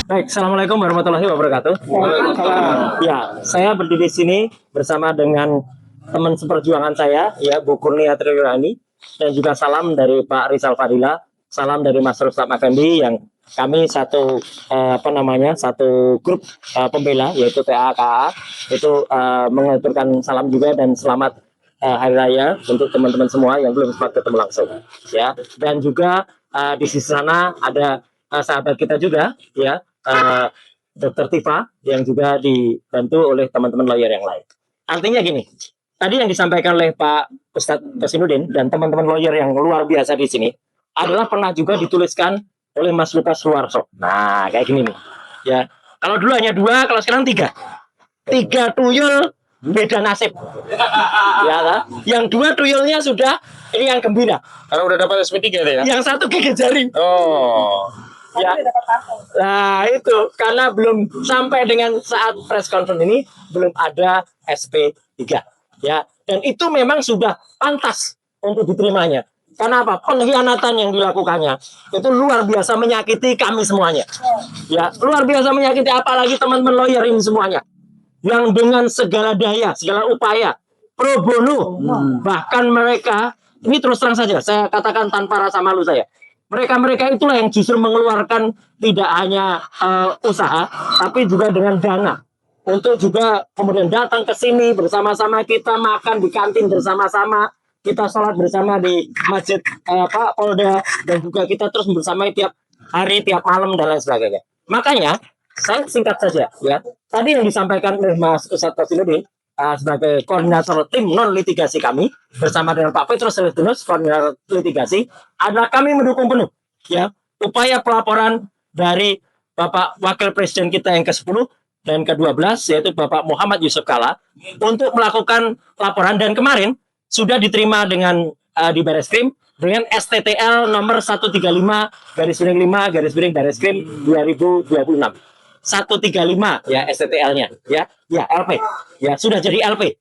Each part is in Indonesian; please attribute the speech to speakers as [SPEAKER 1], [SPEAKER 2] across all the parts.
[SPEAKER 1] Baik, assalamualaikum warahmatullahi wabarakatuh.
[SPEAKER 2] Waalaikumsalam.
[SPEAKER 1] Ya, saya berdiri di sini bersama dengan teman seperjuangan saya, ya Bu Kurnia Triwirani, dan juga salam dari Pak Rizal Fadila, salam dari Mas Rustam Effendi yang kami satu satu grup pembela yaitu TAKA itu mengaturkan salam juga dan selamat Hari Raya untuk teman-teman semua yang belum sempat ketemu langsung, ya. Dan juga di sisi sana ada sahabat kita juga, ya, Dr. Tifa yang juga dibantu oleh teman-teman lawyer yang lain. Artinya gini, tadi yang disampaikan oleh Pak Ustadz Kasinuddin dan teman-teman lawyer yang luar biasa di sini adalah pernah juga dituliskan oleh Mas Lukas Suwarso. Nah, kayak gini nih, ya. Kalau dulu hanya 2, kalau sekarang 3. 3 tuyul beda nasib, ya kan? Yang 2 tuyulnya sudah ini yang gembira.
[SPEAKER 2] Karena udah dapat SP3 deh ya.
[SPEAKER 1] Yang 1 gigit jari.
[SPEAKER 2] Oh.
[SPEAKER 1] Ya. Nah itu karena belum sampai dengan saat press conference ini belum ada SP3, ya. Dan itu memang sudah pantas untuk diterimanya. Karena apa? Pengkhianatan yang dilakukannya itu luar biasa menyakiti kami semuanya. Ya, luar biasa menyakiti apalagi teman-teman lawyer ini semuanya. Yang dengan segala daya, segala upaya pro bono, bahkan mereka ini terus terang saja saya katakan tanpa rasa malu saya, mereka itulah yang justru mengeluarkan tidak hanya usaha tapi juga dengan dana untuk juga kemudian datang ke sini bersama-sama, kita makan di kantin bersama-sama, kita sholat bersama di masjid Polda, dan juga kita terus bersama tiap hari, tiap malam dan lain sebagainya. Makanya saya singkat saja, ya. Tadi yang disampaikan oleh Mas Ustadz Kasinuddin sebagai koordinator tim non litigasi kami bersama dengan Pak Petrus Celestinus koordinator litigasi adalah kami mendukung penuh, ya, upaya pelaporan dari Bapak Wakil Presiden kita yang ke-10 dan ke-12 yaitu Bapak Muhammad Yusuf Kalla untuk melakukan laporan, dan kemarin sudah diterima dengan di Bareskrim dengan STTL nomor 135/5/Bareskrim 2026. 135 ya STTL-nya, ya LP, ya sudah jadi LP,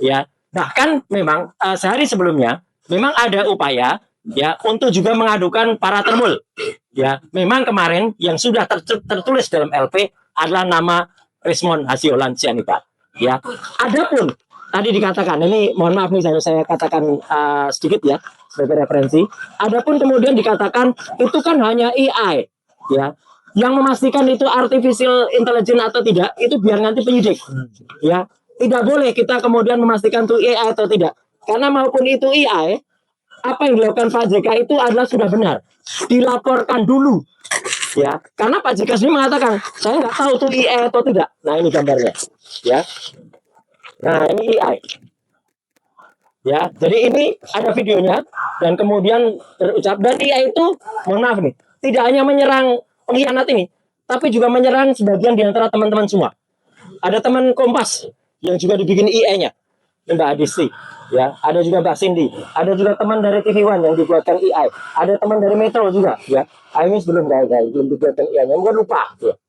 [SPEAKER 1] ya. Bahkan memang sehari sebelumnya memang ada upaya, ya, untuk juga mengadukan para termul, ya. Memang kemarin yang sudah tertulis dalam LP adalah nama Rismon Hasiolan Sianipar, ya. Adapun tadi dikatakan, ini mohon maaf nih saya katakan sedikit ya sebagai referensi. Adapun kemudian dikatakan itu kan hanya AI, ya. Yang memastikan itu artificial intelligence atau tidak itu biar nanti penyidik, ya. Tidak boleh kita kemudian memastikan itu AI atau tidak, karena maupun itu AI, apa yang dilakukan Pak JK itu adalah sudah benar, dilaporkan dulu, ya. Karena Pak JK sendiri mengatakan saya nggak tahu itu AI atau tidak. Nah ini gambarnya, ya. Nah ini AI, ya. Jadi ini ada videonya dan kemudian berucap, dan AI itu mohon maaf nih tidak hanya menyerang pengkhianat ini, tapi juga menyerang sebagian di antara teman-teman semua. Ada teman Kompas yang juga dibikin IE-nya, Mbak Adisti, ya. Ada juga Mbak Cindy, ada juga teman dari TV One yang dibuatkan AI, ada teman dari Metro juga, ya. Ini belum dibuatkan IE-nya, mungkin lupa, ya.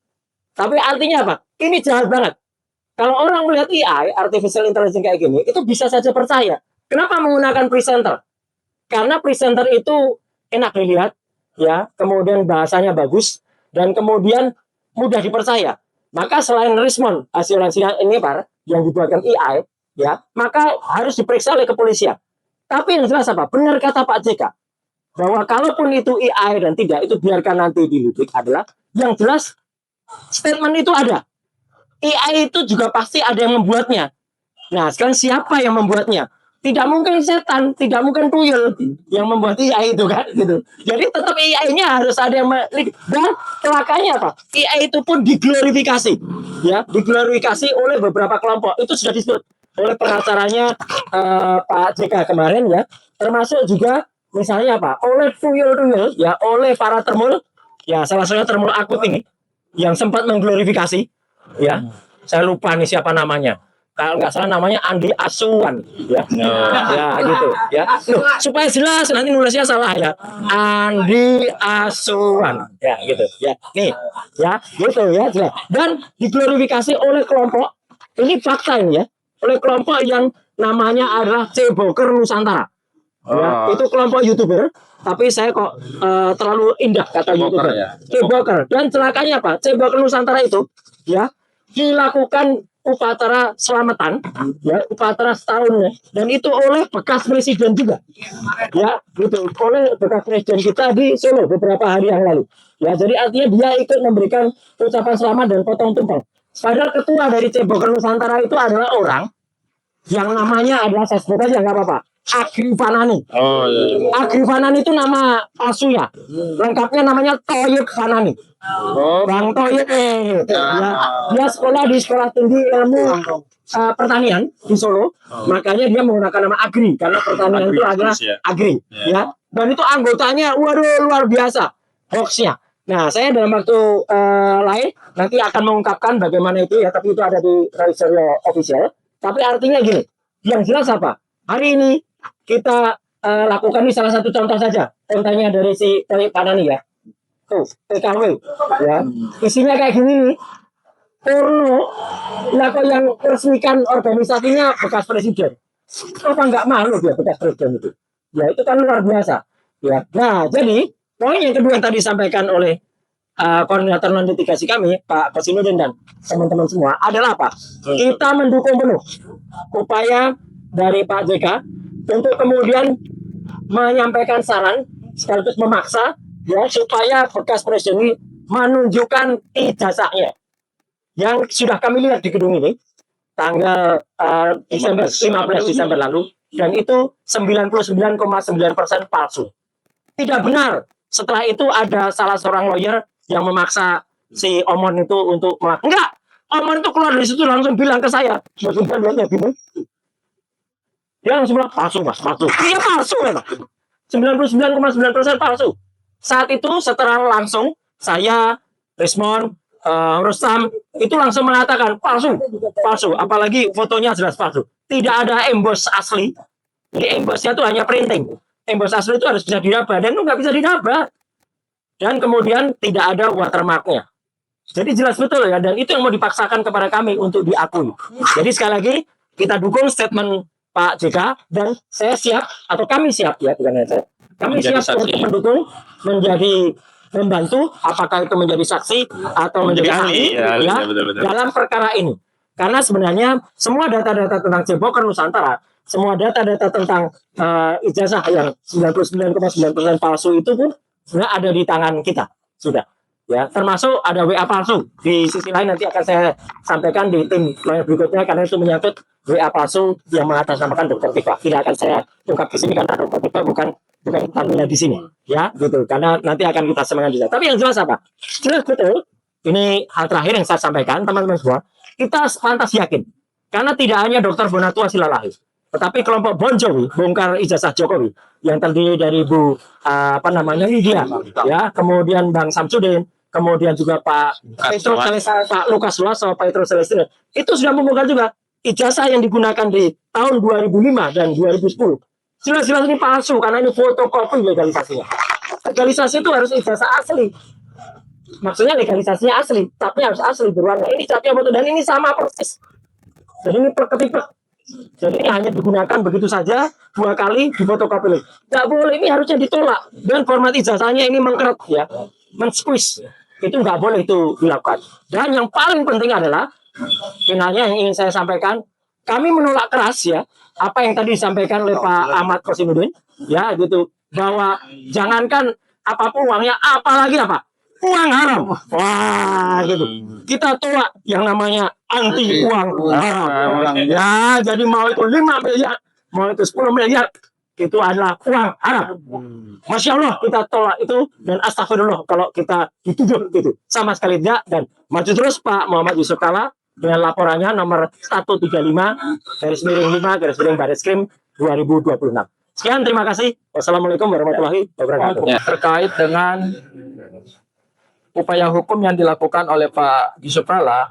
[SPEAKER 1] Tapi artinya apa? Ini jahat banget. Kalau orang melihat AI, artificial intelligence kayak gini, itu bisa saja percaya. Kenapa menggunakan presenter? Karena presenter itu enak dilihat, ya, kemudian bahasanya bagus, dan kemudian mudah dipercaya. Maka selain Rismon Hasiolan Sianipar yang dibuatkan AI, ya, maka harus diperiksa oleh kepolisian. Tapi yang jelas apa? Benar kata Pak JK bahwa kalaupun itu AI dan tidak, itu biarkan nanti dilidik, adalah yang jelas statement itu ada. AI itu juga pasti ada yang membuatnya. Nah, sekarang siapa yang membuatnya? Tidak mungkin setan, tidak mungkin tuyul yang membuat AI itu kan, gitu. Jadi tetap AI-nya harus ada yang dan celakanya apa? AI itu pun diglorifikasi, ya, diglorifikasi oleh beberapa kelompok. Itu sudah disebut oleh pengacaranya Pak JK kemarin, ya. Termasuk juga misalnya apa? Oleh tuyul-tuyul, ya, oleh para termul, ya, salah satunya termul akut ini yang sempat mengglorifikasi, ya. Saya lupa nih siapa namanya. Kalau nggak salah namanya Andi Asuhan, ya, ya gitu, ya. Loh, supaya jelas nanti nulisnya salah, ya, Andi Asuhan, ya gitu, ya, nih, ya, gitu, ya, jelas. Dan diglorifikasi oleh kelompok, ini fakta ini, ya, oleh kelompok yang namanya adalah Ceboker Nusantara. Ya, itu kelompok YouTuber, tapi saya kok terlalu indah kata YouTuber.
[SPEAKER 2] ya.
[SPEAKER 1] Ceboker. Dan celakanya apa? Ceboker Nusantara itu ya dilakukan upacara selamatan, ya upacara setahun ya, dan itu oleh bekas presiden juga, ya gitu, oleh bekas presiden kita di Solo beberapa hari yang lalu. Ya, jadi artinya dia ikut memberikan ucapan selamat dan potong tumpeng. Padahal ketua dari Ceboker Nusantara itu adalah orang yang namanya adalah, saya sebut aja nggak apa-apa, Agri Fanani.
[SPEAKER 2] Oh iya.
[SPEAKER 1] Agri Fanani itu nama palsunya. Lengkapnya namanya Thoyib Fanani.
[SPEAKER 2] Oh,
[SPEAKER 1] Bang Thoyib ya, dia sekolah di Sekolah Tinggi Ilmu Pertanian di Solo. Makanya dia menggunakan nama Agri karena pertanian itu adalah Agri, ya. Dan itu anggotanya waduh luar biasa hoaxnya. Nah, saya dalam waktu lain nanti akan mengungkapkan bagaimana itu ya, tapi itu ada di Raiserio Official. Tapi artinya gini, yang jelas apa? Hari ini kita lakukan ini salah satu contoh saja. Contohnya dari si Thoyib Fanani ya. Tuh, TKW ya. Isinya kayak gini nih. Porno, lah kok yang resmikan organisasinya bekas presiden. Apa nggak malu dia bekas presiden itu? Ya itu kan luar biasa. Ya. Nah, jadi poin yang kedua yang tadi disampaikan oleh koordinator non litigasi kami, Pak Kosinudin dan teman-teman semua adalah apa? Kita mendukung penuh upaya dari Pak JK untuk kemudian menyampaikan saran sekaligus memaksa ya supaya bekas presiden ini menunjukkan ijazahnya yang sudah kami lihat di gedung ini tanggal 15 Desember lalu, dan itu 99,9% palsu. Tidak benar. Setelah itu ada salah seorang lawyer yang memaksa si Omon itu untuk enggak. Omon itu keluar dari situ langsung bilang ke saya, dia langsung bilang palsu mas, palsu. Iya palsu memang. 99,9% palsu. Saat itu setelah langsung saya, Rismon, Rustam itu langsung mengatakan palsu, palsu. Apalagi fotonya jelas palsu. Tidak ada emboss asli. Jadi embossnya itu hanya printing. Emboss asli itu harus bisa diraba dan itu nggak bisa diraba. Dan kemudian tidak ada watermarknya. Jadi jelas betul ya, dan itu yang mau dipaksakan kepada kami untuk diakui. Jadi sekali lagi kita dukung statement Pak JK dan saya siap atau kami siap ya, bukan saya. Kami siap untuk mendukung, menjadi membantu, apakah itu menjadi saksi atau menjadi ahli ya, dalam perkara ini. Karena sebenarnya semua data-data tentang Ceboker Nusantara, semua data-data tentang ijazah yang 99,9% palsu itu pun sebenarnya ada di tangan kita sudah. Ya, termasuk ada WA palsu. Di sisi lain nanti akan saya sampaikan di tim lain berikutnya karena itu menyangkut WA palsu yang mengatasnamakan Dr. Tika. Tidak akan saya ungkap di sini karena Dr. Tika bukan tamunya di sini, ya, gitu. Karena nanti akan kita semangat juga. Tapi yang jelas apa? Jelas betul. Ini hal terakhir yang saya sampaikan, teman-teman semua. Kita pantas yakin, karena tidak hanya Dr. Bonatua Silalahi, tetapi kelompok Bon Jovi, bongkar ijazah Jokowi, yang terdiri dari Bu Lydia, ya, kemudian Bang Samsudin, kemudian juga Pak Petro Pak Lukas Suwaso, Pak Petro Celestino, itu sudah membongkar juga ijazah yang digunakan di tahun 2005 dan 2010. Jelas-jelas ini palsu karena ini fotokopi legalisasinya. Legalisasi itu harus ijazah asli. Maksudnya legalisasinya asli, tapi harus asli berwarna. Ini capnya foto dan ini sama persis. Jadi ini per-ketipe. Jadi ini hanya digunakan begitu saja 2 kali di fotokopi lagi. Tidak boleh, ini harusnya ditolak. Dan format ijazahnya ini mengkeret ya, men-squeeze. Itu nggak boleh itu dilakukan. Dan yang paling penting adalah finalnya yang ingin saya sampaikan, kami menolak keras ya apa yang tadi disampaikan oleh Pak Ahmad Kosinudin ya gitu, bahwa jangankan apapun uangnya, apalagi apa uang haram, wah gitu kita tolak yang namanya anti uang haram ya. Jadi mau itu 5 miliar, mau itu 10 miliar, itu adalah uang haram. Masya Allah kita tolak itu, dan astagfirullah kalau kita dituduh gitu, sama sekali tidak. Dan maju terus Pak Muhammad Yusuf Kalla dengan laporannya nomor 135/5/5/5 Barreskrim 2026. Sekian, terima kasih. Wassalamualaikum warahmatullahi wabarakatuh.
[SPEAKER 3] Terkait dengan upaya hukum yang dilakukan oleh Pak Yusuf Kalla,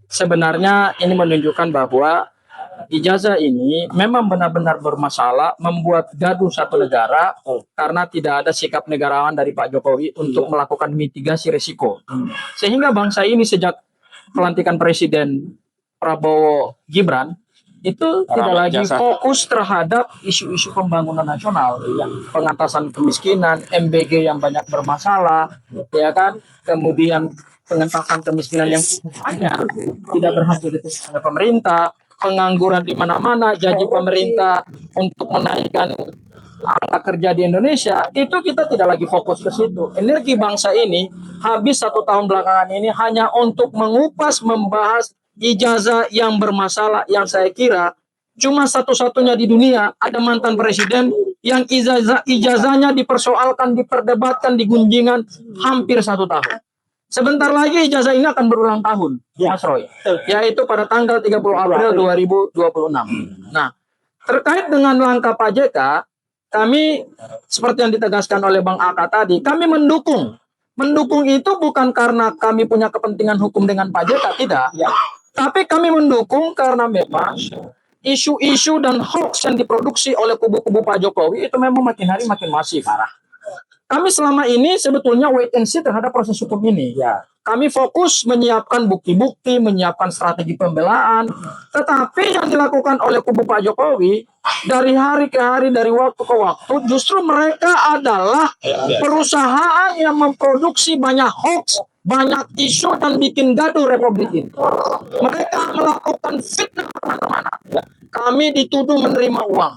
[SPEAKER 3] sebenarnya ini menunjukkan bahwa ijazah ini memang benar-benar bermasalah, membuat gaduh satu negara karena tidak ada sikap negarawan dari Pak Jokowi untuk melakukan mitigasi risiko. Sehingga bangsa ini sejak pelantikan Presiden Prabowo Gibran itu tidak
[SPEAKER 2] Ramai
[SPEAKER 3] lagi
[SPEAKER 2] jasa.
[SPEAKER 3] fokus terhadap isu-isu pembangunan nasional, pengatasan kemiskinan, MBG yang banyak bermasalah, ya kan, kemudian pengentasan kemiskinan yang banyak tidak berhasil ditangani oleh pemerintah, pengangguran di mana-mana, janji pemerintah untuk menaikkan angka kerja di Indonesia, itu kita tidak lagi fokus ke situ. Energi bangsa ini habis 1 tahun belakangan ini hanya untuk mengupas, membahas ijazah yang bermasalah, yang saya kira cuma satu-satunya di dunia ada mantan presiden yang ijazahnya dipersoalkan, diperdebatkan, digunjingan hampir 1 tahun. Sebentar lagi ijazah ini akan berulang tahun, Mas Roy, yaitu pada tanggal 30 April 2026. Nah, terkait dengan langkah Pak JK, kami seperti yang ditegaskan oleh Bang Aka tadi, kami mendukung. Mendukung itu bukan karena kami punya kepentingan hukum dengan Pak JK, tidak. Tapi kami mendukung karena memang isu-isu dan hoax yang diproduksi oleh kubu-kubu Pak Jokowi itu memang makin hari makin masif. Kami selama ini sebetulnya wait and see terhadap proses hukum ini. Kami fokus menyiapkan bukti-bukti, menyiapkan strategi pembelaan. Tetapi yang dilakukan oleh kubu Pak Jokowi dari hari ke hari, dari waktu ke waktu, justru mereka adalah perusahaan yang memproduksi banyak hoax, banyak isu dan bikin gaduh Republik ini. Mereka melakukan fitnah kemana-mana. Kami dituduh menerima uang.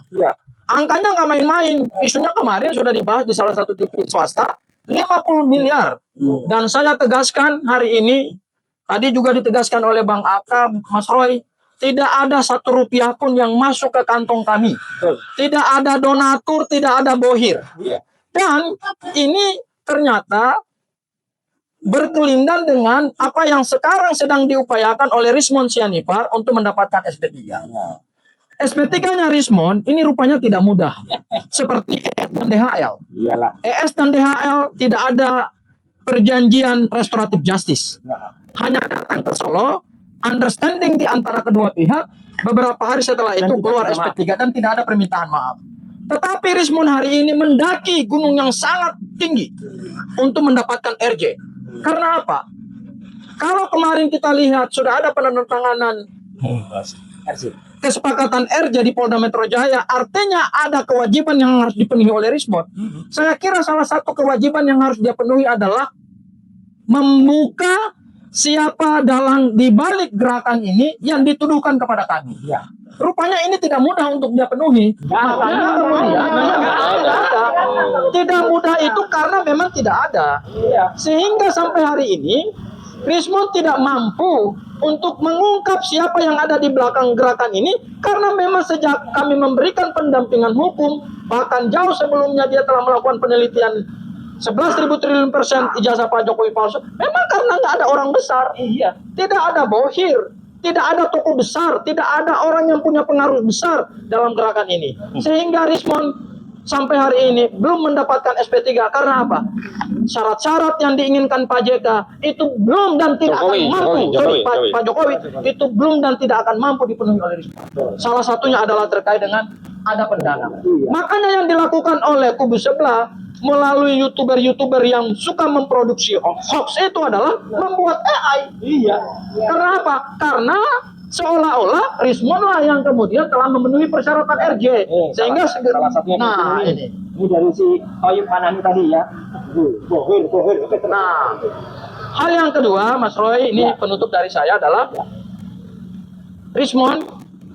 [SPEAKER 3] Angkanya nggak main-main. Isunya kemarin sudah dibahas di salah satu TV swasta, 50 miliar. Dan saya tegaskan hari ini, tadi juga ditegaskan oleh Bang Aka, Mas Roy, tidak ada 1 rupiah pun yang masuk ke kantong kami. Tidak ada donatur, tidak ada bohir. Dan ini ternyata berkelindan dengan apa yang sekarang sedang diupayakan oleh Rismon Sianipar untuk mendapatkan SP3. SP3-nya Rismon ini rupanya tidak mudah. Seperti ES dan DHL. ES dan DHL tidak ada perjanjian restoratif justice. Hanya datang ke Solo, understanding di antara kedua pihak, beberapa hari setelah itu keluar SP3 dan tidak ada permintaan maaf. Tetapi Rismon hari ini mendaki gunung yang sangat tinggi untuk mendapatkan RJ. Karena apa? Kalau kemarin kita lihat sudah ada penandatanganan kesepakatan RJ di Polda Metro Jaya, artinya ada kewajiban yang harus dipenuhi oleh Rismon. Saya kira salah satu kewajiban yang harus dia penuhi adalah membuka siapa dalang di balik gerakan ini yang dituduhkan kepada kami. Rupanya ini tidak mudah untuk dia penuhi. Makanya kemudian tidak mudah itu karena memang tidak ada. Sehingga sampai hari ini Rismon tidak mampu untuk mengungkap siapa yang ada di belakang gerakan ini karena memang sejak kami memberikan pendampingan hukum, bahkan jauh sebelumnya dia telah melakukan penelitian 11.000 triliun % ijazah Pak Jokowi palsu. Memang karena nggak ada orang besar, tidak ada bohir, tidak ada tokoh besar, tidak ada orang yang punya pengaruh besar dalam gerakan ini. Sehingga Rismon sampai hari ini belum mendapatkan SP3 karena apa? Syarat-syarat yang diinginkan Pak JK itu belum dan tidak akan mampu. Pak Jokowi itu belum dan tidak akan mampu dipenuhi oleh Rismon. Salah satunya adalah terkait dengan ada pendanaan. Makanya yang dilakukan oleh kubu sebelah melalui youtuber yang suka memproduksi hoax itu adalah membuat AI. Karena apa? Karena seolah-olah Rismon lah yang kemudian telah memenuhi persyaratan RJ, sehingga
[SPEAKER 4] salah satunya
[SPEAKER 3] ini
[SPEAKER 4] dari si Oyub Panani tadi ya.
[SPEAKER 3] Nah, hal yang kedua, Mas Roy, ini penutup dari saya adalah Rismon,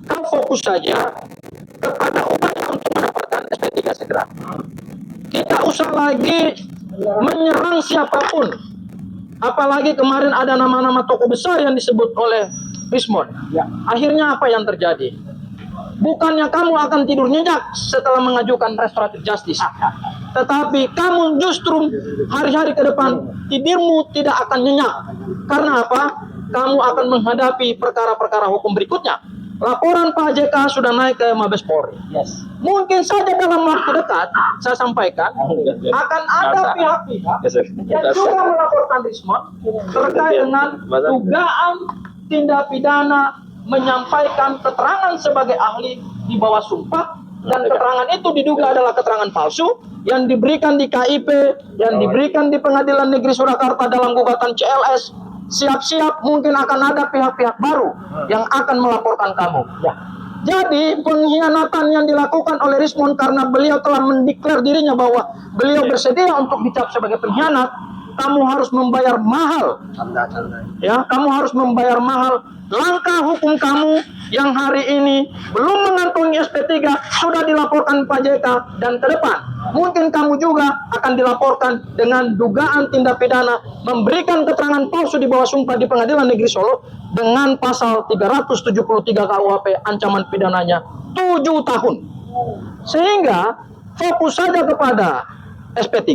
[SPEAKER 3] kau fokus saja kepada upaya untuk mendapatkan SP3 segera. Tidak usah lagi menyerang siapapun. Apalagi kemarin ada nama-nama tokoh besar yang disebut oleh Rismon. Akhirnya apa yang terjadi? Bukannya kamu akan tidur nyenyak setelah mengajukan restoratif justice, tetapi kamu justru hari-hari ke depan tidurmu tidak akan nyenyak. Karena apa? Kamu akan menghadapi perkara-perkara hukum berikutnya. Laporan Pak JK sudah naik ke Mabes Polri. Mungkin saja dalam waktu dekat, saya sampaikan, akan ada pihak-pihak yang juga melaporkan Rismon terkait dengan dugaan tindak pidana menyampaikan keterangan sebagai ahli di bawah sumpah, dan keterangan itu diduga adalah keterangan palsu yang diberikan di KIP, yang diberikan di Pengadilan Negeri Surakarta dalam gugatan CLS. Siap-siap mungkin akan ada pihak-pihak baru yang akan melaporkan kamu. Jadi pengkhianatan yang dilakukan oleh Rismond karena beliau telah mendeklar dirinya bahwa beliau bersedia untuk dicap sebagai pengkhianat, kamu harus membayar mahal. Ya, kamu harus membayar mahal. Langkah hukum kamu yang hari ini belum mengantongi SP3 sudah dilaporkan Pak JK, dan ke depan mungkin kamu juga akan dilaporkan dengan dugaan tindak pidana memberikan keterangan palsu di bawah sumpah di Pengadilan Negeri Solo dengan pasal 373 KUHP, ancaman pidananya 7 tahun. Sehingga fokus saja kepada SP3,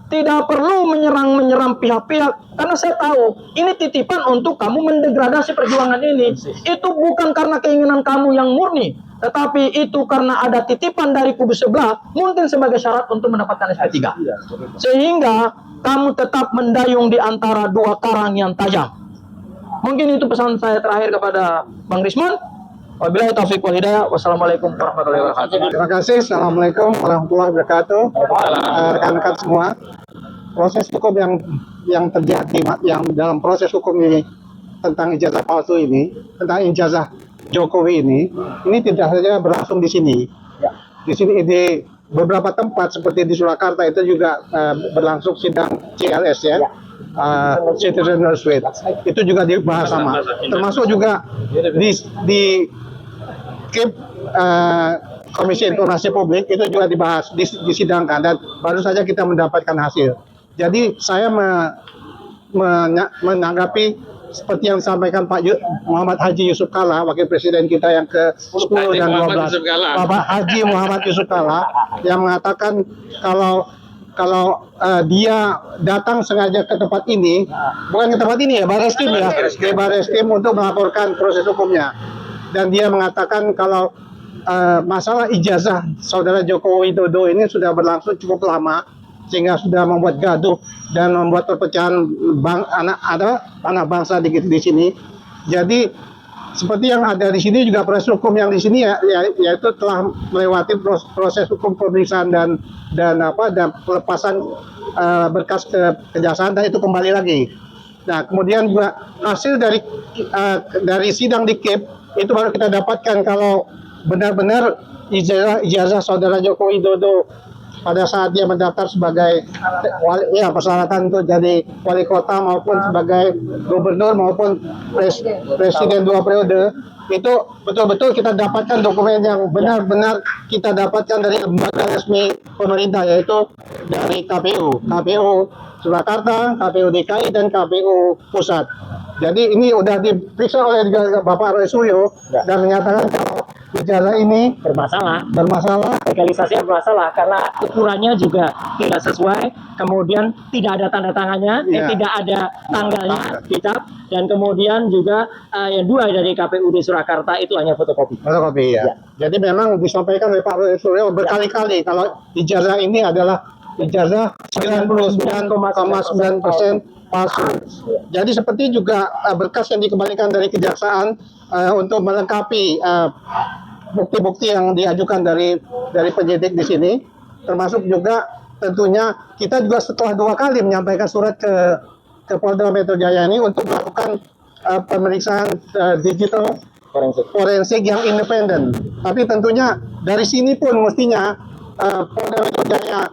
[SPEAKER 3] tidak perlu menyerang pihak-pihak, karena saya tahu ini titipan untuk kamu mendegradasi perjuangan ini. Itu bukan karena keinginan kamu yang murni, tetapi itu karena ada titipan dari kubu sebelah, mungkin sebagai syarat untuk mendapatkan SP3. Sehingga kamu tetap mendayung di antara dua karang yang tajam. Mungkin itu pesan saya terakhir kepada Bang Rismond. Wabillahi taufiq wal hidayah. Wassalamualaikum warahmatullahi wabarakatuh.
[SPEAKER 5] Terima kasih. Assalamualaikum warahmatullahi wabarakatuh. Rekan-rekan semua, proses hukum yang terjadi, yang dalam proses hukum ini tentang ijazah palsu ini, tentang ijazah Jokowi ini tidak saja berlangsung di sini. Di sini di beberapa tempat seperti di Surakarta itu juga berlangsung sidang CLS ya. Citizen Suite itu juga dibahas sama, termasuk juga di KIP Komisi Informasi Publik itu juga dibahas, disidangkan, dan baru saja kita mendapatkan hasil. Jadi saya menanggapi seperti yang disampaikan Pak Muhammad Haji Yusuf Kalla, Wakil Presiden kita yang ke-10 dan 12, Bapak Haji Muhammad Yusuf Kalla, yang mengatakan kalau dia datang sengaja ke tempat ini, bukan ke tempat ini ya, Barreskrim ya, ke Barreskrim untuk melaporkan proses hukumnya. Dan dia mengatakan kalau masalah ijazah saudara Joko Widodo ini sudah berlangsung cukup lama, sehingga sudah membuat gaduh dan membuat perpecahan anak bangsa di sini. Jadi seperti yang ada di sini juga proses hukum yang di sini yaitu telah melewati proses hukum pemeriksaan dan pelepasan berkas ke kejaksaan, dan itu kembali lagi. Nah, kemudian juga hasil dari sidang di KIP itu baru kita dapatkan kalau benar-benar ijazah saudara Joko Widodo pada saat dia mendaftar sebagai persyaratan untuk jadi wali kota maupun sebagai gubernur maupun presiden 2 periode, itu betul-betul kita dapatkan dokumen yang benar-benar kita dapatkan dari lembaga resmi pemerintah, yaitu dari KPU Surakarta, KPU DKI, dan KPU Pusat. Jadi ini sudah diperiksa oleh Bapak Roy Suryo dan menyatakan kalau ijazah ini
[SPEAKER 1] bermasalah,
[SPEAKER 5] legalisasinya
[SPEAKER 1] bermasalah karena ukurannya juga tidak sesuai, kemudian tidak ada tanda tangannya, tidak ada tanggalnya dicap, dan kemudian juga yang dua dari KPUD Surakarta itu hanya fotokopi.
[SPEAKER 5] Ya. Jadi memang disampaikan oleh Pak Roy Suryo berkali-kali kalau ijazah ini adalah ijazah 99,9% palsu. Jadi seperti juga berkas yang dikembalikan dari kejaksaan untuk melengkapi bukti-bukti yang diajukan dari penyidik di sini, termasuk juga tentunya kita juga setelah 2 kali menyampaikan surat ke Polda Metro Jaya ini untuk melakukan pemeriksaan digital forensik yang independen. Tapi tentunya dari sini pun mestinya Polda Metro Jaya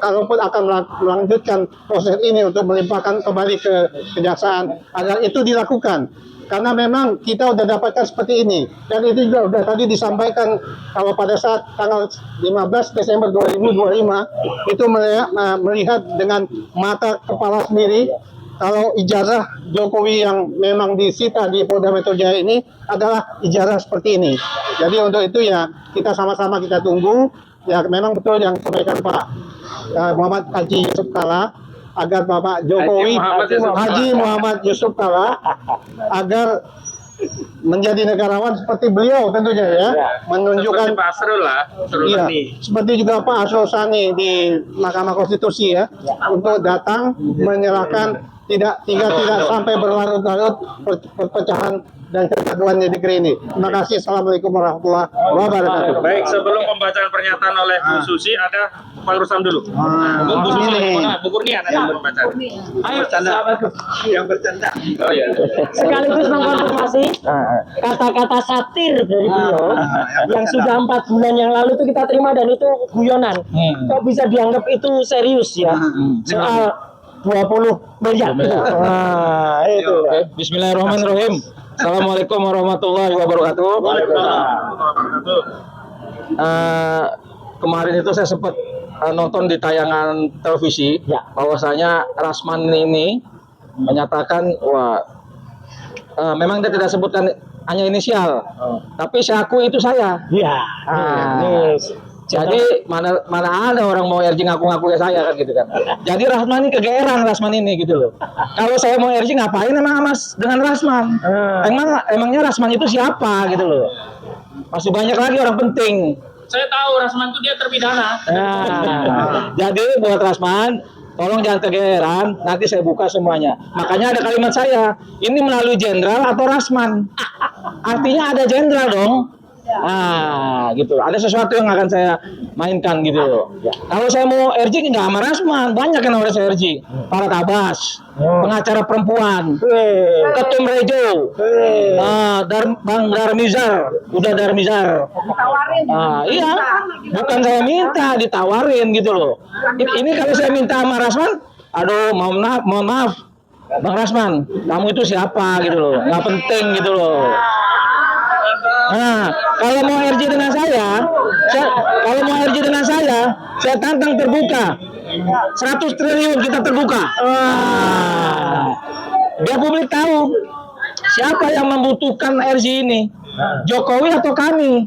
[SPEAKER 5] kalaupun akan melanjutkan proses ini untuk melimpahkan kembali ke kejaksaan agar itu dilakukan, karena memang kita sudah dapatkan seperti ini, dan itu juga sudah tadi disampaikan kalau pada saat tanggal 15 Desember 2025 itu melihat dengan mata kepala sendiri kalau ijazah Jokowi yang memang disita di Polda Metro Jaya ini adalah ijazah seperti ini. Jadi untuk itu ya kita sama-sama kita tunggu. Ya memang betul yang disampaikan Pak Muhammad Haji Yusuf Kalla, agar Bapak Jokowi Haji Muhammad Yusuf Kalla agar menjadi negarawan seperti beliau tentunya ya, menunjukkan
[SPEAKER 2] Pak Asrul lah,
[SPEAKER 5] seperti juga Pak Asrul Sani di Mahkamah Konstitusi ya, untuk datang menyerahkan tidak sampai berlarut-larut perpecahan dan kegaduhan di negeri ini. Terima kasih. Assalamualaikum warahmatullahi wabarakatuh.
[SPEAKER 2] Baik, sebelum pembacaan pernyataan oleh Bu Susi, ada Pak Rusam dulu. Bu Kurnia nanti membaca.
[SPEAKER 1] Ayo, sahabatku.
[SPEAKER 5] Yang bercanda.
[SPEAKER 2] Oh iya.
[SPEAKER 1] Sekaligus mengkonfirmasi kata-kata satir dari beliau yang sudah 4 bulan yang lalu itu kita terima dan itu guyonan. Kok bisa dianggap itu serius ya? Soal 20 miliar. Nah, itu.
[SPEAKER 3] Oke, bismillahirrahmanirrahim. Assalamualaikum warahmatullahi wabarakatuh. Kemarin itu saya sempat nonton di tayangan televisi bahwasanya Rasman ini menyatakan memang dia tidak sebutkan hanya inisial, tapi saya akui itu saya.
[SPEAKER 1] Iya.
[SPEAKER 3] Jadi mana ada orang mau RJ ngaku-ngaku ya saya kan gitu kan. Jadi Rasman ini kegeeran Rasman ini gitu loh. Kalau saya mau RJ ngapain emang Mas dengan Rasman? Emangnya Rasman itu siapa gitu loh. Masih banyak lagi orang penting.
[SPEAKER 4] Saya tahu Rasman itu dia terpidana.
[SPEAKER 3] Jadi buat Rasman, tolong jangan kegeeran, nanti saya buka semuanya. Makanya ada kalimat saya, ini melalui jenderal atau Rasman. Artinya ada jenderal dong. Gitu. Ada sesuatu yang akan saya mainkan gitu loh. Kalau saya mau RJ nggak sama Rasman, banyak yang namanya saya RJ. Para Tabas, pengacara perempuan, Ketum Rejo, Bang Darmizar, udah Darmizar. Iya, bukan saya minta, ditawarin gitu loh. Ini kalau saya minta sama Rasman, aduh mohon maaf, Bang Rasman, kamu itu siapa gitu loh, nggak penting gitu loh. Nah, kalau mau RJ dengan saya tantang terbuka. 100 triliun kita terbuka. Biar publik tahu siapa yang membutuhkan RJ ini. Jokowi atau kami?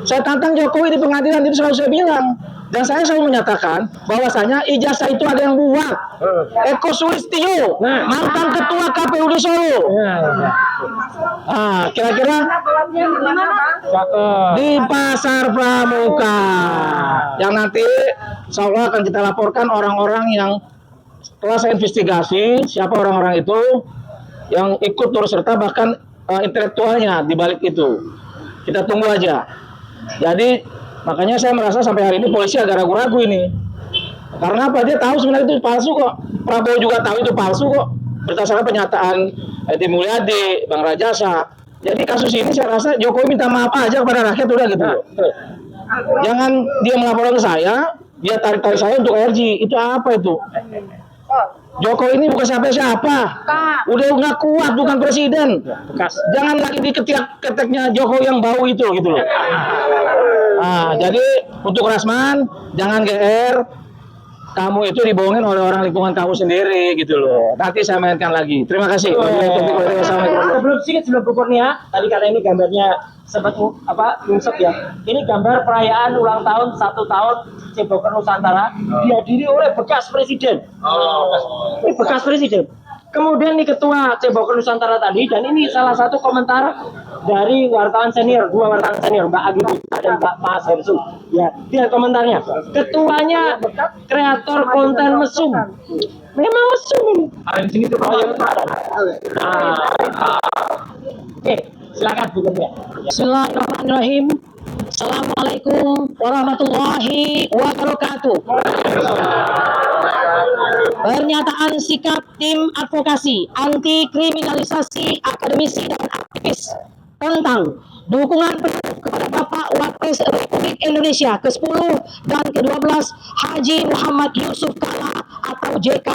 [SPEAKER 3] Saya tantang Jokowi di pengadilan, itu selalu saya bilang. Dan saya selalu menyatakan bahwasanya ijazah itu ada yang buat. Eko Sulistyo, mantan ketua KPUD Solo. Kira-kira di Pasar Pramuka. Yang nanti insya Allah akan kita laporkan orang-orang yang setelah saya investigasi siapa orang-orang itu yang ikut turut serta, bahkan intelektualnya di balik itu. Kita tunggu aja. Jadi makanya saya merasa sampai hari ini polisi agak ragu-ragu ini. Karena apa? Dia tahu sebenarnya itu palsu kok. Prabowo juga tahu itu palsu kok. Berdasarkan pernyataan Edi Mulyadi, Bang Rajasa. Jadi kasus ini saya rasa Jokowi minta maaf aja kepada rakyat udah gitu. Jangan dia melaporkan ke saya, dia tarik-tarik saya untuk RJ. Itu apa itu? Jokowi ini bukan siapa-siapa. Udah nggak kuat, bukan presiden. Jangan lagi diketek-keteknya Jokowi yang bau itu gitu loh. Jadi untuk Rasman jangan GR. Kamu itu dibohongin oleh orang lingkungan kamu sendiri gitu loh. Nanti saya mainkan lagi. Terima kasih.
[SPEAKER 1] Sebelum Bu Kurnia, tadi karena ini gambarnya sempat nyungsep ya. Ini gambar perayaan ulang tahun 1 tahun Ceboker Nusantara dihadiri oleh bekas presiden. Ini bekas presiden. Kemudian ini ketua Ceboker Nusantara tadi, dan ini salah satu komentar dari wartawan senior, 2 wartawan senior, Mbak Agi dan Pak Mas Hersu. Ya, dia komentarnya. Ketuanya kreator konten mesum. Memang mesum ini. Di sini tuh Oke, silakan Bu Kurnia.
[SPEAKER 6] Bismillahirrahmanirrahim. Assalamualaikum warahmatullahi wabarakatuh. Pernyataan sikap tim advokasi anti kriminalisasi akademisi dan aktivis tentang dukungan penuh kepada Bapak Wakil Republik Indonesia ke-10 dan ke-12 Haji Muhammad Yusuf Kalla atau JK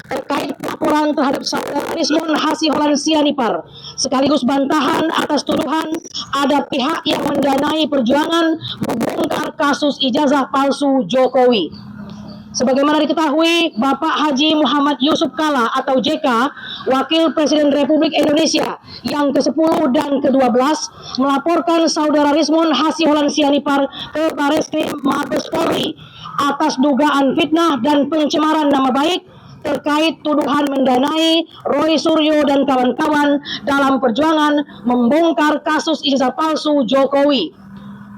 [SPEAKER 6] terkait laporan terhadap saudara Rismon Hasiholan Sianipar, sekaligus bantahan atas tuduhan ada pihak yang mendanai perjuangan membongkar kasus ijazah palsu Jokowi. Sebagaimana diketahui, Bapak Haji Muhammad Yusuf Kalla atau JK, Wakil Presiden Republik Indonesia yang ke-10 dan ke-12, melaporkan saudara Rismon Hasiholan Sianipar ke Bareskrim Mabes Polri atas dugaan fitnah dan pencemaran nama baik terkait tuduhan mendanai Roy Suryo dan kawan-kawan dalam perjuangan membongkar kasus ijazah palsu Jokowi.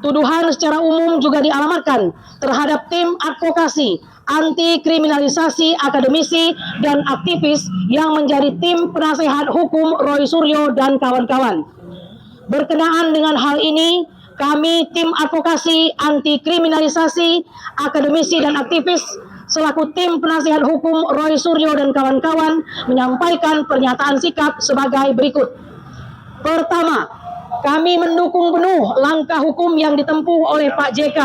[SPEAKER 6] Tuduhan secara umum juga dialamatkan terhadap tim advokasi anti kriminalisasi akademisi dan aktivis yang menjadi tim penasehat hukum Roy Suryo dan kawan-kawan. Berkenaan dengan hal ini, kami tim advokasi anti kriminalisasi akademisi dan aktivis selaku tim penasihat hukum Roy Suryo dan kawan-kawan menyampaikan pernyataan sikap sebagai berikut. Pertama, kami mendukung penuh langkah hukum yang ditempuh oleh Pak JK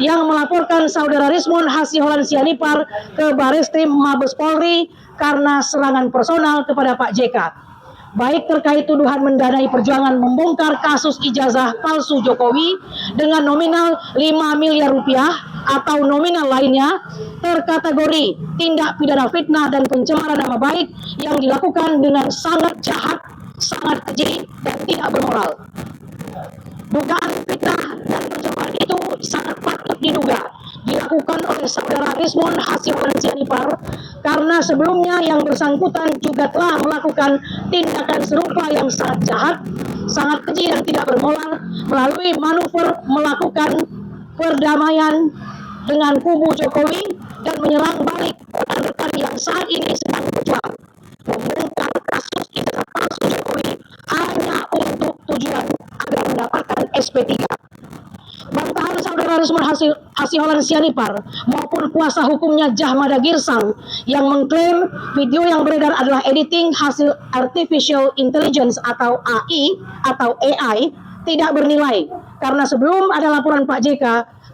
[SPEAKER 6] yang melaporkan saudara Rismond Hasiholaun Sianipar ke Bareskrim Mabes Polri karena serangan personal kepada Pak JK. Baik terkait tuduhan mendanai perjuangan membongkar kasus ijazah palsu Jokowi dengan nominal 5 miliar rupiah atau nominal lainnya terkategori tindak pidana fitnah dan pencemaran nama baik yang dilakukan dengan sangat jahat, sangat keji dan tidak bermoral. Dugaan fitnah dan pencemaran itu sangat patut diduga dilakukan oleh saudara Rismond Hasiholaun Sianipar karena sebelumnya yang bersangkutan juga telah melakukan tindakan serupa yang sangat jahat, sangat keji dan tidak bermoral melalui manuver melakukan perdamaian dengan kubu Jokowi dan menyerang balik rekan-rekan yang saat ini sedang berjuang membongkar kasus ijazah palsu Jokowi hanya untuk tujuan agar mendapatkan SP3. Bantahan saudara Rismond Hasiholaun Sianipar maupun kuasa hukumnya Jahmada Girsang yang mengklaim video yang beredar adalah editing hasil artificial intelligence atau AI atau AI tidak bernilai karena sebelum ada laporan Pak JK,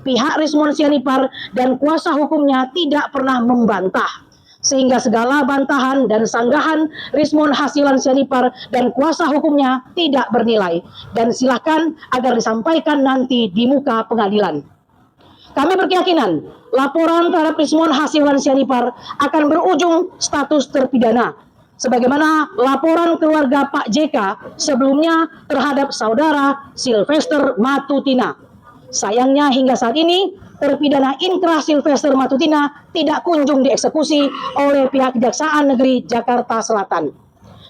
[SPEAKER 6] pihak Rismond Sianipar dan kuasa hukumnya tidak pernah membantah. Sehingga segala bantahan dan sanggahan Rismond Hasiholaun Sianipar dan kuasa hukumnya tidak bernilai dan silakan agar disampaikan nanti di muka pengadilan. Kami berkeyakinan laporan terhadap Rismond Hasiholaun Sianipar akan berujung status terpidana sebagaimana laporan keluarga Pak JK sebelumnya terhadap saudara Sylvester Matutina. Sayangnya hingga saat ini terpidana inkrah Sylvester Matutina tidak kunjung dieksekusi oleh pihak Kejaksaan Negeri Jakarta Selatan.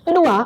[SPEAKER 6] Kedua,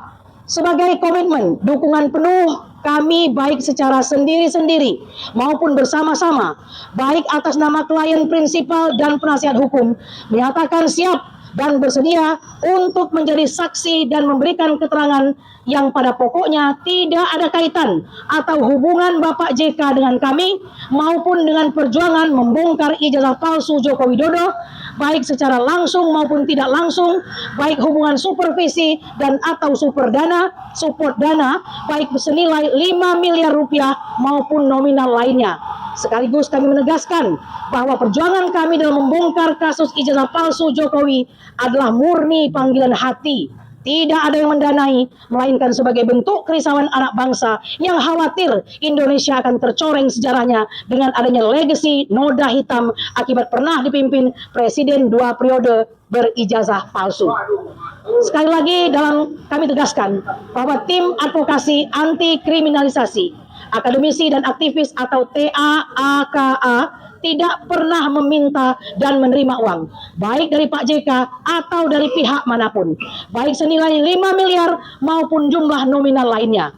[SPEAKER 6] sebagai komitmen dukungan penuh kami baik secara sendiri-sendiri maupun bersama-sama, baik atas nama klien prinsipal dan penasihat hukum, menyatakan siap dan bersedia untuk menjadi saksi dan memberikan keterangan yang pada pokoknya tidak ada kaitan atau hubungan Bapak JK dengan kami maupun dengan perjuangan membongkar ijazah palsu Joko Widodo, baik secara langsung maupun tidak langsung, baik hubungan supervisi dan atau support dana, baik senilai 5 miliar rupiah maupun nominal lainnya. Sekaligus kami menegaskan bahwa perjuangan kami dalam membongkar kasus ijazah palsu Jokowi adalah murni panggilan hati. Tidak ada yang mendanai, melainkan sebagai bentuk kerisauan anak bangsa yang khawatir Indonesia akan tercoreng sejarahnya dengan adanya legasi noda hitam akibat pernah dipimpin presiden 2 periode berijazah palsu. Sekali lagi kami tegaskan bahwa tim advokasi anti kriminalisasi akademisi dan aktivis atau TAAKA tidak pernah meminta dan menerima uang, baik dari Pak JK atau dari pihak manapun, baik senilai 5 miliar maupun jumlah nominal lainnya.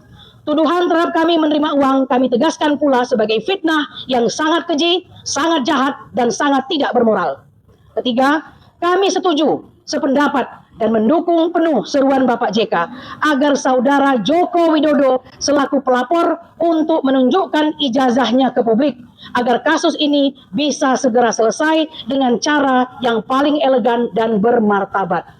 [SPEAKER 6] Tuduhan terhadap kami menerima uang kami tegaskan pula sebagai fitnah yang sangat keji, sangat jahat, dan sangat tidak bermoral. Ketiga, kami setuju, sependapat, dan mendukung penuh seruan Bapak JK agar saudara Joko Widodo selaku pelapor untuk menunjukkan ijazahnya ke publik agar kasus ini bisa segera selesai dengan cara yang paling elegan dan bermartabat.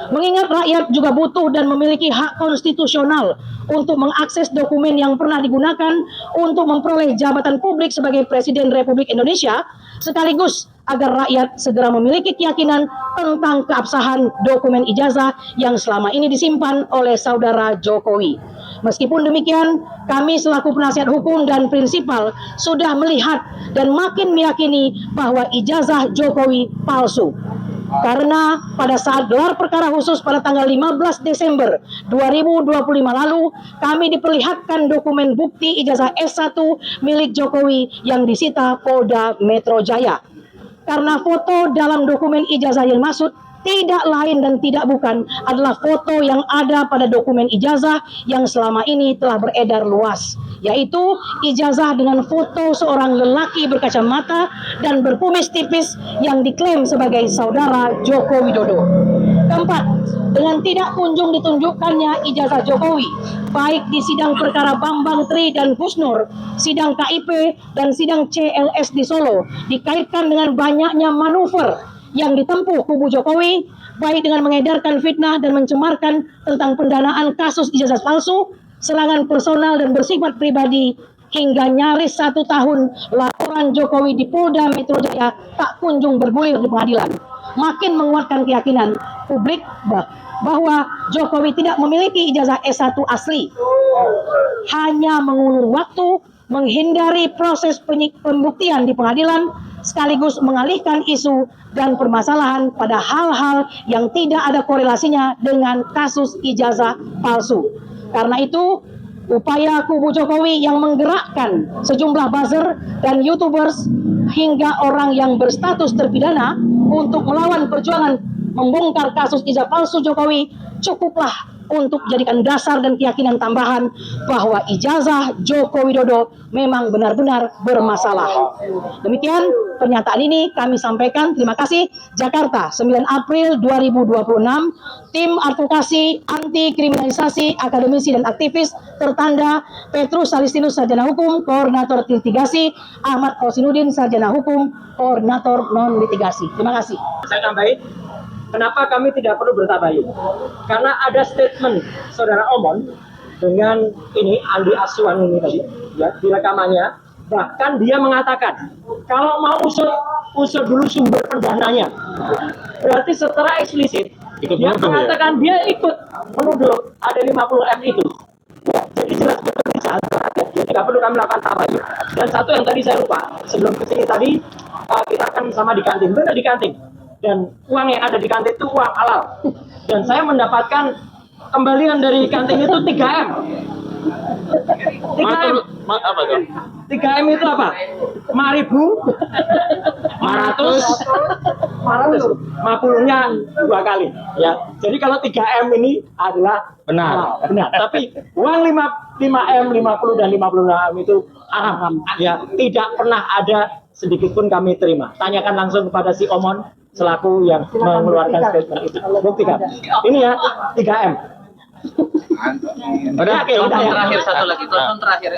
[SPEAKER 6] Mengingat rakyat juga butuh dan memiliki hak konstitusional untuk mengakses dokumen yang pernah digunakan untuk memperoleh jabatan publik sebagai Presiden Republik Indonesia, sekaligus agar rakyat segera memiliki keyakinan tentang keabsahan dokumen ijazah yang selama ini disimpan oleh saudara Jokowi. Meskipun demikian, kami selaku penasihat hukum dan prinsipal sudah melihat dan makin meyakini bahwa ijazah Jokowi palsu. Karena pada saat gelar perkara khusus pada tanggal 15 Desember 2025 lalu, kami diperlihatkan dokumen bukti ijazah S1 milik Jokowi yang disita Polda Metro Jaya. Karena foto dalam dokumen ijazah yang dimaksud tidak lain dan tidak bukan adalah foto yang ada pada dokumen ijazah yang selama ini telah beredar luas, yaitu ijazah dengan foto seorang lelaki berkacamata dan berkumis tipis yang diklaim sebagai saudara Joko Widodo. Keempat, dengan tidak kunjung ditunjukkannya ijazah Jokowi, baik di sidang perkara Bambang Tri dan Husnur, sidang KIP, dan sidang CLS di Solo, dikaitkan dengan banyaknya manuver yang ditempuh kubu Jokowi, baik dengan mengedarkan fitnah dan mencemarkan tentang pendanaan kasus ijazah palsu, serangan personal dan bersifat pribadi, hingga nyaris 1 tahun laporan Jokowi di Polda Metro Jaya tak kunjung bergulir di pengadilan, makin menguatkan keyakinan publik bahwa Jokowi tidak memiliki ijazah S1 asli, hanya mengulur waktu, menghindari proses pembuktian di pengadilan, sekaligus mengalihkan isu dan permasalahan pada hal-hal yang tidak ada korelasinya dengan kasus ijazah palsu. Karena itu, upaya kubu Jokowi yang menggerakkan sejumlah buzzer dan YouTubers hingga orang yang berstatus terpidana untuk melawan perjuangan membongkar kasus ijazah palsu Jokowi cukuplah untuk jadikan dasar dan keyakinan tambahan bahwa ijazah Joko Widodo memang benar-benar bermasalah. Demikian pernyataan ini kami sampaikan. Terima kasih. Jakarta, 9 April 2026. Tim Advokasi Anti Kriminalisasi Akademisi dan Aktivis tertanda Petrus Salistinus Sarjana Hukum, Koordinator Litigasi, Ahmad Rosinudin Sarjana Hukum, Koordinator Non Litigasi. Terima kasih.
[SPEAKER 1] Saya tambahin, kenapa kami tidak perlu bertabayun? Karena ada statement saudara Omon dengan ini Andi Aswan ini tadi, ya, di rekamannya, bahkan dia mengatakan kalau mau usut dulu sumber pendananya. Berarti secara eksplisit dia mengatakan dia ikut menuduh ada 50M itu. Ya, jadi jelas bisa. Jadi tidak perlu kami lakukan tabayun. Dan satu yang tadi saya lupa, sebelum kesini tadi kita akan sama di kantin, benar di kantin. Dan uang yang ada di kantin itu uang halal. Dan saya mendapatkan kembalian dari kantin itu 3M. 3M.
[SPEAKER 2] Apa tuh?
[SPEAKER 1] 3M itu apa? 5.550-nya 2 kali. Ya. Jadi kalau 3M ini adalah benar. Tapi uang 5M, 50 dan 56M itu haram. Ya, tidak pernah ada sedikit pun kami terima. Tanyakan langsung kepada si Omon selaku yang mengeluarkan statement itu. Buktikan. Ini ya 3M.
[SPEAKER 7] Terakhir satu lagi, terakhir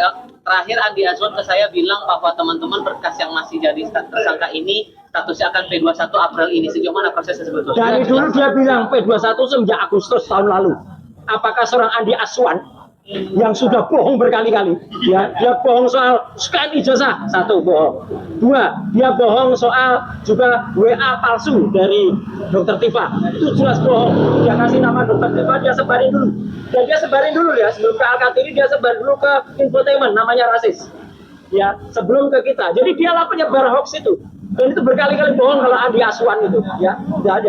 [SPEAKER 7] Andi Azwan ke saya bilang bahwa teman-teman berkas yang masih jadi tersangka ini statusnya akan P21 April ini. Sejauh mana prosesnya sebetulnya?
[SPEAKER 1] Dari dulu dia bilang P21 semenjak Agustus tahun lalu. Apakah seorang Andi Aswan yang sudah bohong berkali-kali, ya, dia bohong soal scan ijazah, 1 bohong, 2 dia bohong soal juga WA palsu dari Dokter Tifa, itu jelas bohong. Dia kasih nama Dokter Tifa, dia sebarin dulu, dan dia sebarin dulu ya sebelum ke Al-Kartini, dia sebar dulu ke infotainment namanya Rasis, ya, sebelum ke kita. Jadi dialah penyebar hoax itu, dan itu berkali-kali bohong kalau Andi Aswan itu, ya, udah.